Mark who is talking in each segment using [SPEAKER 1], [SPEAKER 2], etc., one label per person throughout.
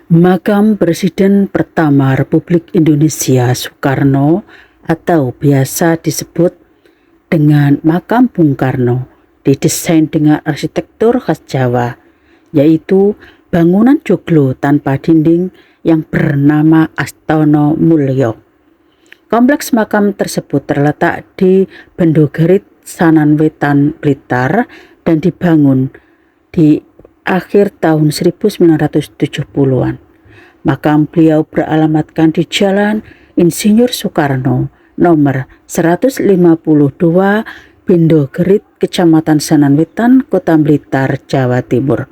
[SPEAKER 1] Makam Presiden pertama Republik Indonesia Soekarno atau biasa disebut dengan Makam Bung Karno didesain dengan arsitektur khas Jawa, yaitu bangunan joglo tanpa dinding yang bernama Astono Mulyo. Kompleks makam tersebut terletak di Bendogerit, Sanan Wetan, Blitar dan dibangun di akhir tahun 1970-an. Makam beliau beralamatkan di Jalan Insinyur Soekarno nomor 152 Bendogerit, Kecamatan Sanan Wetan, Kota Blitar, Jawa Timur.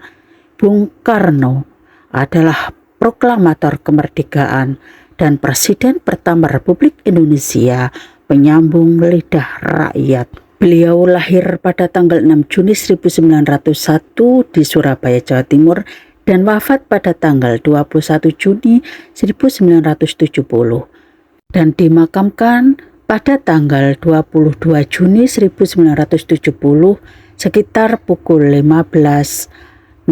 [SPEAKER 1] Bung Karno adalah proklamator kemerdekaan dan Presiden pertama Republik Indonesia, penyambung lidah rakyat. Beliau lahir pada tanggal 6 Juni 1901 di Surabaya, Jawa Timur dan wafat pada tanggal 21 Juni 1970 dan dimakamkan pada tanggal 22 Juni 1970 sekitar pukul 15.00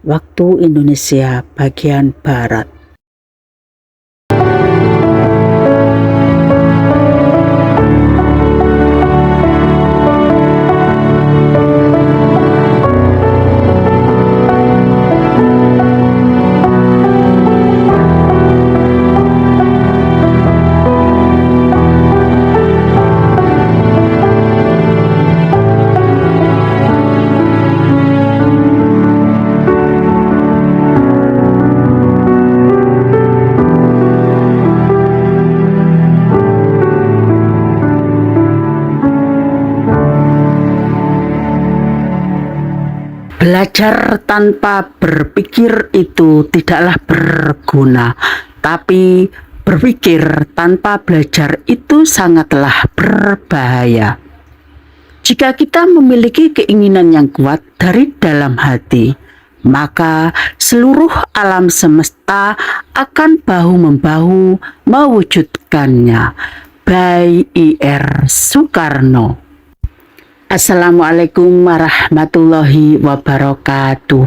[SPEAKER 1] waktu Indonesia bagian Barat. Belajar tanpa berpikir itu tidaklah berguna, tapi berpikir tanpa belajar itu sangatlah berbahaya. Jika kita memiliki keinginan yang kuat dari dalam hati, maka seluruh alam semesta akan bahu-membahu mewujudkannya. By I.R. Soekarno. Assalamualaikum warahmatullahi wabarakatuh.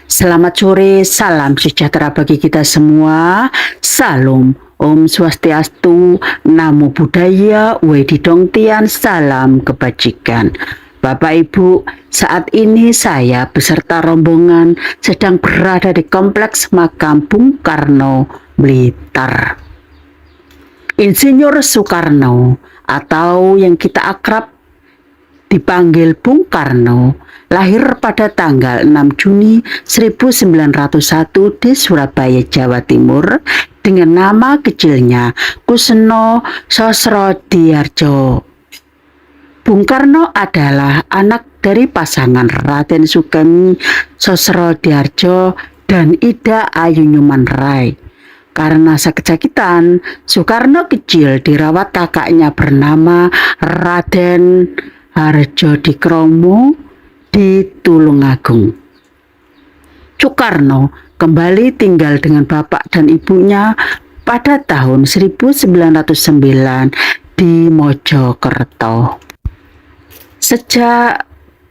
[SPEAKER 1] Selamat sore, salam sejahtera bagi kita semua. Salam, Om Swastiastu, Namo Buddhaya, Wedi Dongtian, salam kebajikan. Bapak Ibu, saat ini saya beserta rombongan sedang berada di Kompleks Makam Bung Karno, Blitar. Insinyur Soekarno atau yang kita akrab dipanggil Bung Karno, lahir pada tanggal 6 Juni 1901 di Surabaya, Jawa Timur dengan nama kecilnya Kuseno Sosrodihardjo. Bung Karno adalah anak dari pasangan Raden Sugeng Sosrodihardjo dan Ida Ayunyuman Rai. Karena sakit-sakitan, Soekarno kecil dirawat kakaknya bernama Raden Harjodikromo di Tulungagung. Soekarno kembali tinggal dengan bapak dan ibunya pada tahun 1909 di Mojokerto. Sejak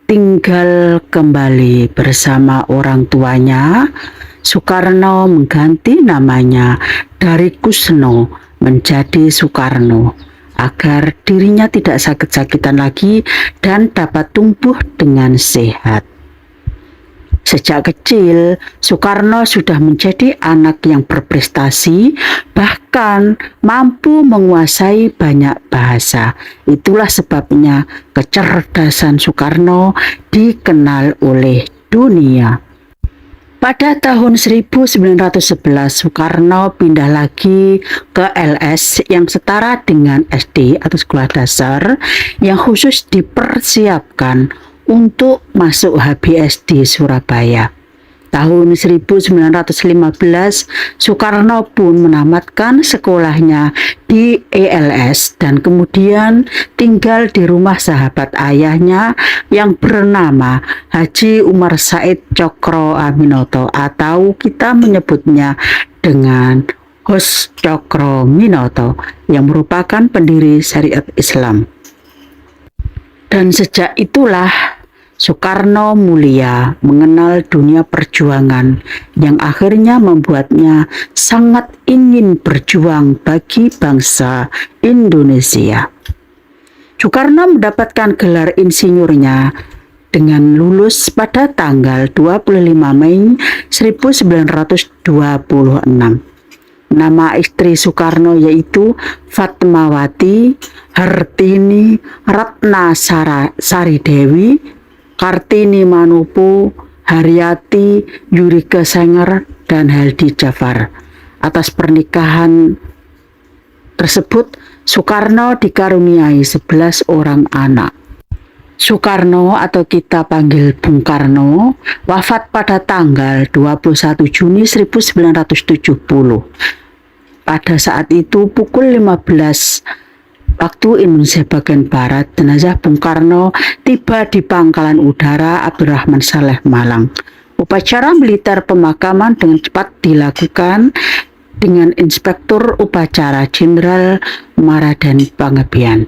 [SPEAKER 1] tinggal kembali bersama orang tuanya, Soekarno mengganti namanya dari Kusno menjadi Soekarno agar dirinya tidak sakit-sakitan lagi dan dapat tumbuh dengan sehat. Sejak kecil, Soekarno sudah menjadi anak yang berprestasi, bahkan mampu menguasai banyak bahasa. Itulah sebabnya kecerdasan Soekarno dikenal oleh dunia. Pada tahun 1911, Soekarno pindah lagi ke LS yang setara dengan SD atau sekolah dasar yang khusus dipersiapkan untuk masuk HBS di Surabaya. Tahun 1915, Soekarno pun menamatkan sekolahnya di ELS dan kemudian tinggal di rumah sahabat ayahnya yang bernama Haji Umar Said Cokro Aminoto atau kita menyebutnya dengan Hos Cokro Minoto yang merupakan pendiri syariat Islam. Dan sejak itulah Soekarno mulia mengenal dunia perjuangan yang akhirnya membuatnya sangat ingin berjuang bagi bangsa Indonesia. Soekarno mendapatkan gelar insinyurnya dengan lulus pada tanggal 25 Mei 1926. Nama istri Soekarno yaitu Fatmawati Hartini Ratna Sari Dewi, Kartini Manopo, Haryati Yurika Senger, dan Heldi Jafar. Atas pernikahan tersebut, Soekarno dikaruniai 11 orang anak. Soekarno atau kita panggil Bung Karno wafat pada tanggal 21 Juni 1970. Pada saat itu pukul 15 waktu Indonesia bagian Barat, jenazah Bung Karno tiba di Pangkalan Udara Abdurrahman Saleh Malang. Upacara militer pemakaman dengan cepat dilakukan dengan Inspektur Upacara Jenderal Maradani Pangebian.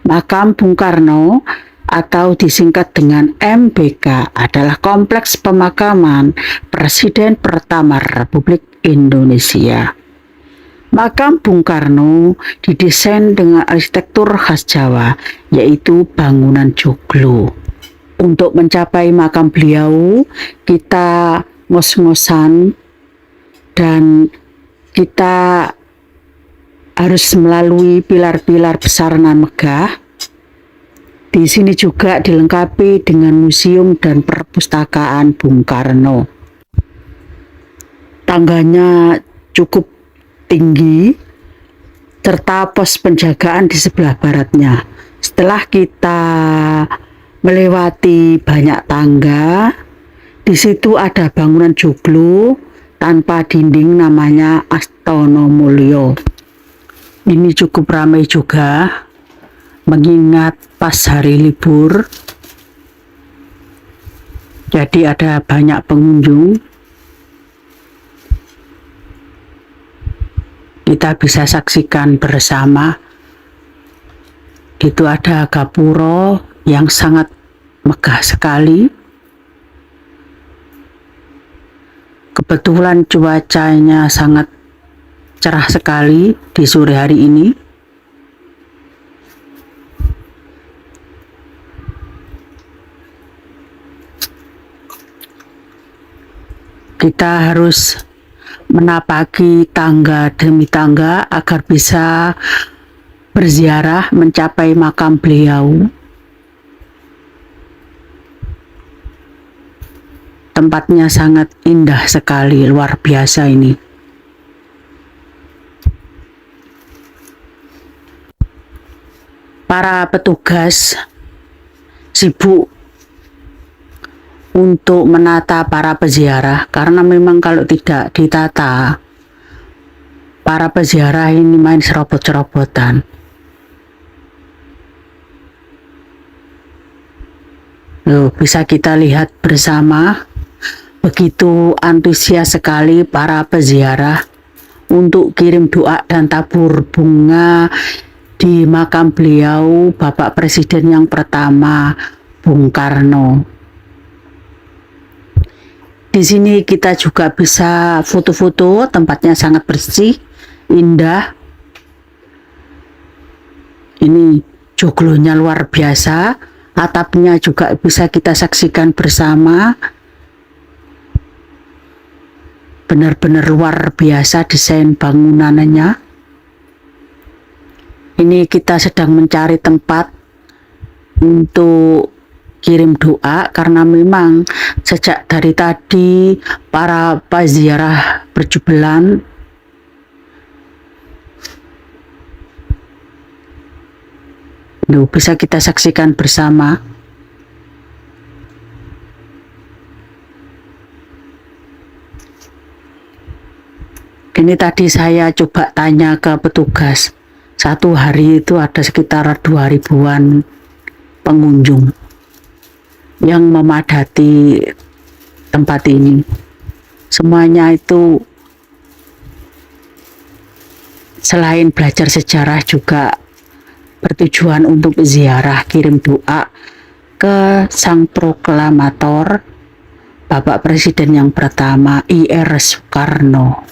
[SPEAKER 1] Makam Bung Karno atau disingkat dengan MBK adalah kompleks pemakaman Presiden pertama Republik Indonesia. Makam Bung Karno didesain dengan arsitektur khas Jawa, yaitu bangunan joglo. Untuk mencapai makam beliau, kita ngos-ngosan dan kita harus melalui pilar-pilar besar nan megah. Di sini juga dilengkapi dengan museum dan perpustakaan Bung Karno. Tangganya cukup tinggi serta pos penjagaan di sebelah baratnya. Setelah kita melewati banyak tangga, di situ ada bangunan joglo tanpa dinding namanya Astono Mulyo. Ini cukup ramai juga mengingat pas hari libur, jadi ada banyak pengunjung. Kita bisa saksikan bersama. Itu ada gapuro yang sangat megah sekali. Kebetulan cuacanya sangat cerah sekali di sore hari ini. Kita harus menapaki tangga demi tangga agar bisa berziarah mencapai makam beliau. Tempatnya sangat indah sekali, luar biasa ini. Para petugas sibuk untuk menata para peziarah, karena memang kalau tidak ditata, para peziarah ini main serobot-serobotan. Loh, bisa kita lihat bersama, begitu antusias sekali para peziarah untuk kirim doa dan tabur bunga di makam beliau, Bapak Presiden yang pertama, Bung Karno. Di sini kita juga bisa foto-foto, tempatnya sangat bersih, indah. Ini joglonya luar biasa, atapnya juga bisa kita saksikan bersama. Benar-benar luar biasa desain bangunannya. Ini kita sedang mencari tempat untuk kirim doa, karena memang sejak dari tadi para peziarah berjubelan. Bisa kita saksikan bersama. Ini tadi saya coba tanya ke petugas, satu hari itu ada sekitar 2.000-an pengunjung yang memadati tempat ini. Semuanya itu selain belajar sejarah juga bertujuan untuk ziarah, kirim doa ke sang proklamator, Bapak Presiden yang pertama IR Soekarno.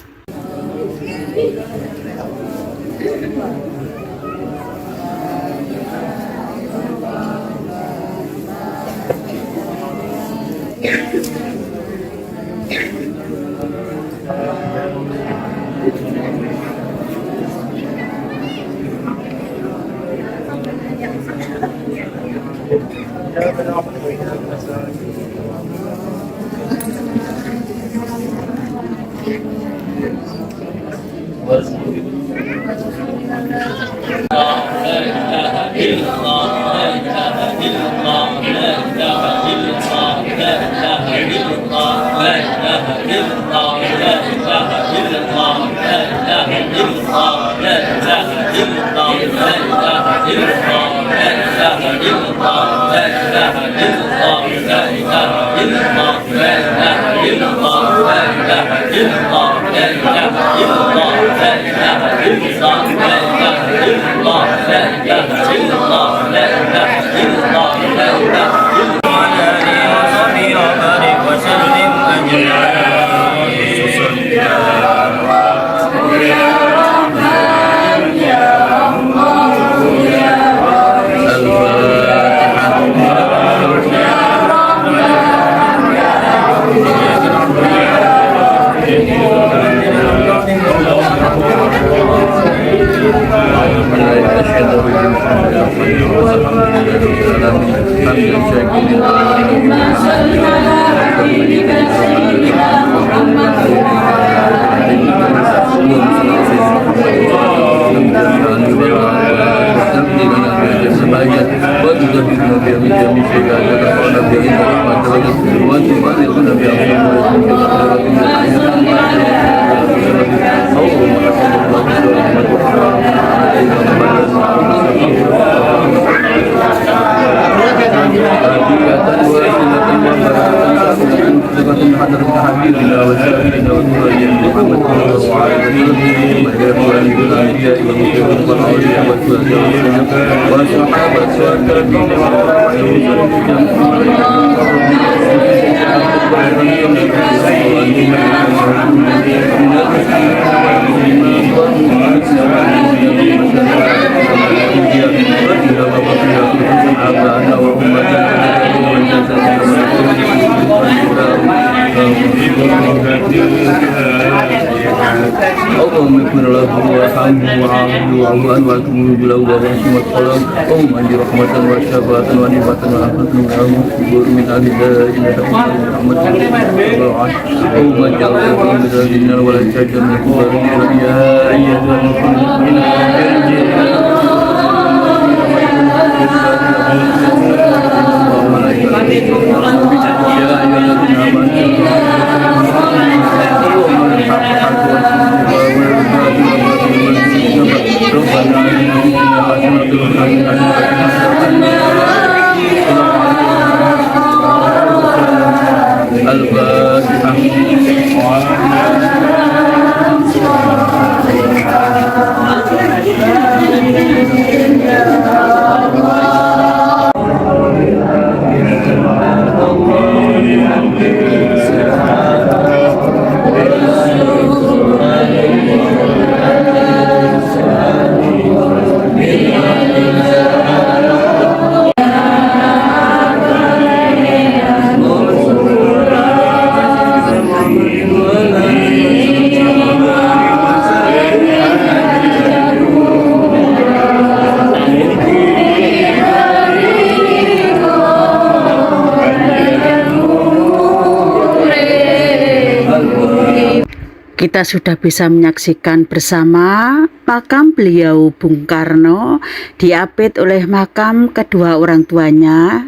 [SPEAKER 1] Kita sudah bisa menyaksikan bersama makam beliau Bung Karno diapit oleh makam kedua orang tuanya,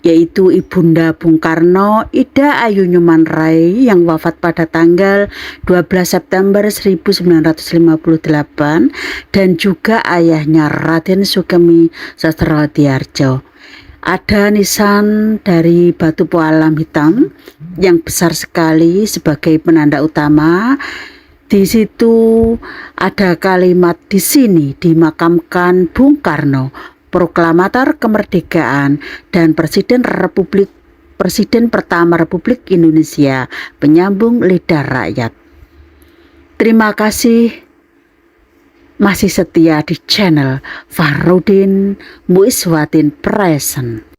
[SPEAKER 1] yaitu Ibunda Bung Karno, Ida Ayu Nyuman Rai yang wafat pada tanggal 12 September 1958 dan juga ayahnya Raden Sugeng Sastrawadiardja. Ada nisan dari batu pualam hitam yang besar sekali sebagai penanda utama. Di situ ada kalimat, di sini dimakamkan Bung Karno, proklamator kemerdekaan, dan Presiden pertama Republik Indonesia, penyambung lidah rakyat. Terima kasih masih setia di channel Fahrudin Muiswatin Present.